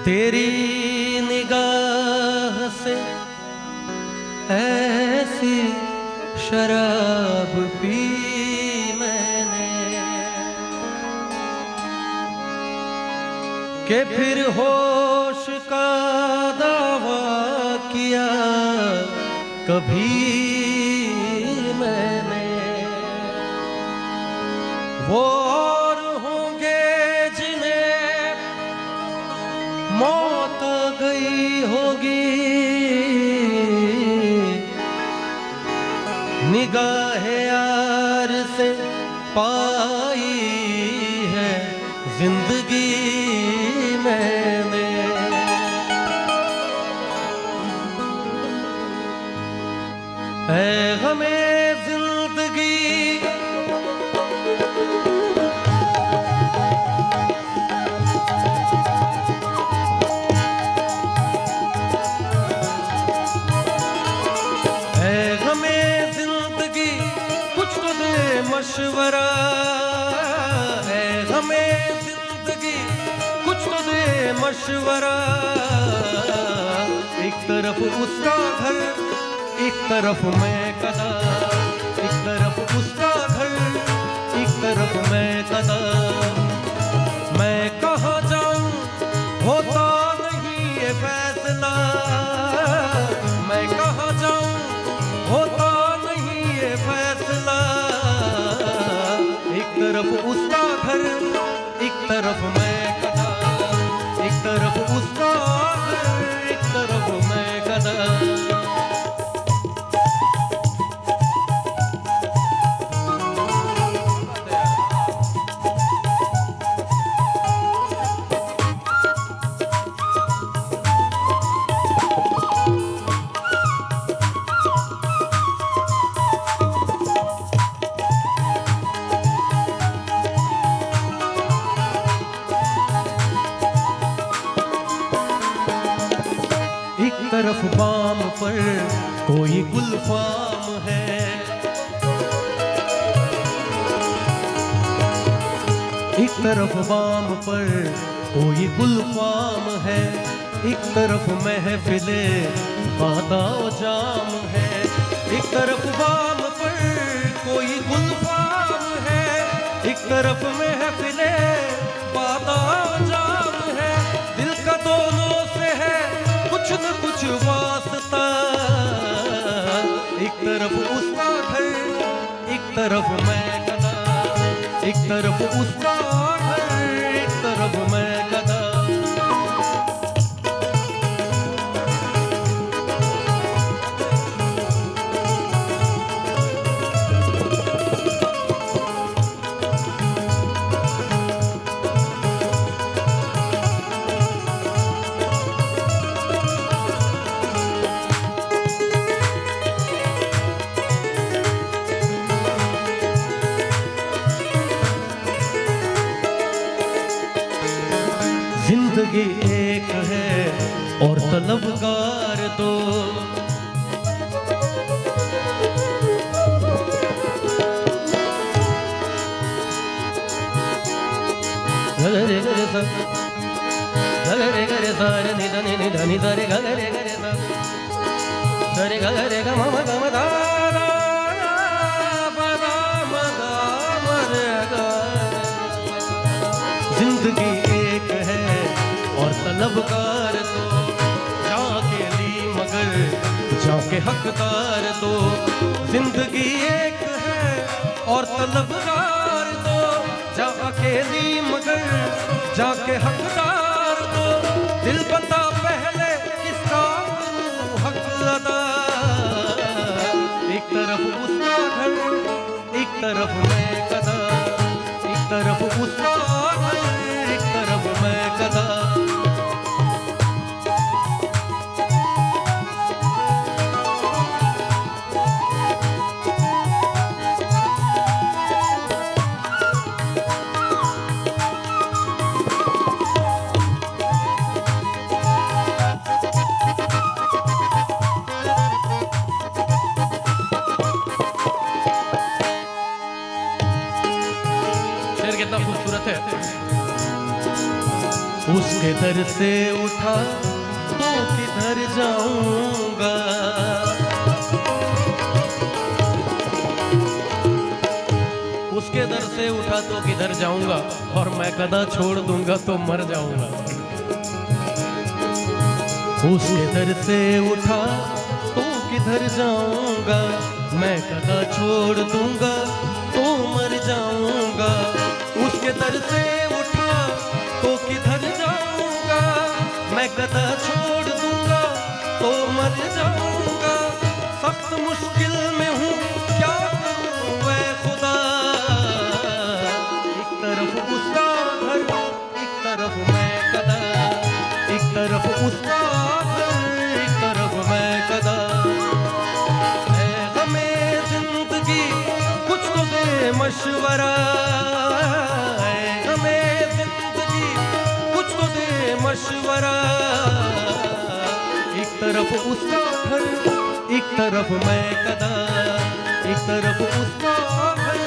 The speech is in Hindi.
तेरी निगाह से ऐसी शराब पी मैंने कि फिर होश का दावा किया कभी मैंने। वो और होंगे जिन्हें मौत गई होगी, निगाह यार से पाई है जिंदगी मैंने। ऐ गमे जिंदगी मशवरा है हमें जिंदगी, कुछ तो दे मशवरा। एक तरफ उसका घर, एक तरफ मैं कदा, एक तरफ उसका घर, एक तरफ मैं कदा। मैं कहाँ जाऊं होता नहीं ये फैसला, मैं कहाँ जाऊं होता नहीं ये फैसला। एक तरफ उसका घर, एक तरफ मैं कदा, एक तरफ उसका घर, एक तरफ मैं कदा। तरफ बाम पर कोई गुलफाम है, एक तरफ बाम पर कोई गुलफाम है, एक तरफ महफिले बादाओ जाम है। एक तरफ बाम पर कोई गुलफाम है, एक तरफ महफिले बादाओ जाम है। दिल का दोनों से है कुछ न कुछ वास्ता, एक तरफ उसका घर, एक तरफ मैं कदा, एक तरफ उसका घर, एक तरफ मैं कदा। जिंदगी एक है और तलबगार दो, गरे गरे सा, गरे गरे सा रे नि ध नि ध नि ध रे गरे गरे सा, गरे गरे ग म ग म दा दा ब दा म दा म रे ग। जिंदगी एक है और तलबगार दो, जाके ली मगर जाके हकदार दो। जिंदगी एक है और तलबगार दो, जाके ली मगर जाके हकदार दो। दिल बता पहले किसका हक अदा, एक तरफ उसका घर, एक तरफ मैं कदा, एक तरफ उसका घर, एक तरफ मैं कदा। शेर कितना खूबसूरत है। उसके दर से उठा तो किधर जाऊंगा। उसके दर से उठा तो किधर जाऊंगा, और मैं कदा छोड़ दूंगा तो मर जाऊंगा। उसके दर से उठा तो किधर जाऊंगा, मैं कदा छोड़ दूंगा तो मर जाऊंगा। उसके दर से उठा तो किधर जाऊंगा, मैं कदा छोड़ दूंगा तो मर जाऊंगा। सख्त मुश्किल में हूँ क्या करूं वै खुदा, एक तरफ उसका घर एक तरफ मैं कदा, एक तरफ उसका घर एक तरफ मैं कदा। है गमे जिंदगी कुछ तो दे मशवरा, है गमे जिंदगी कुछ तो दे मशवरा। एक तरफ उसका घर एक तरफ मैं कदा, एक तरफ उसका घर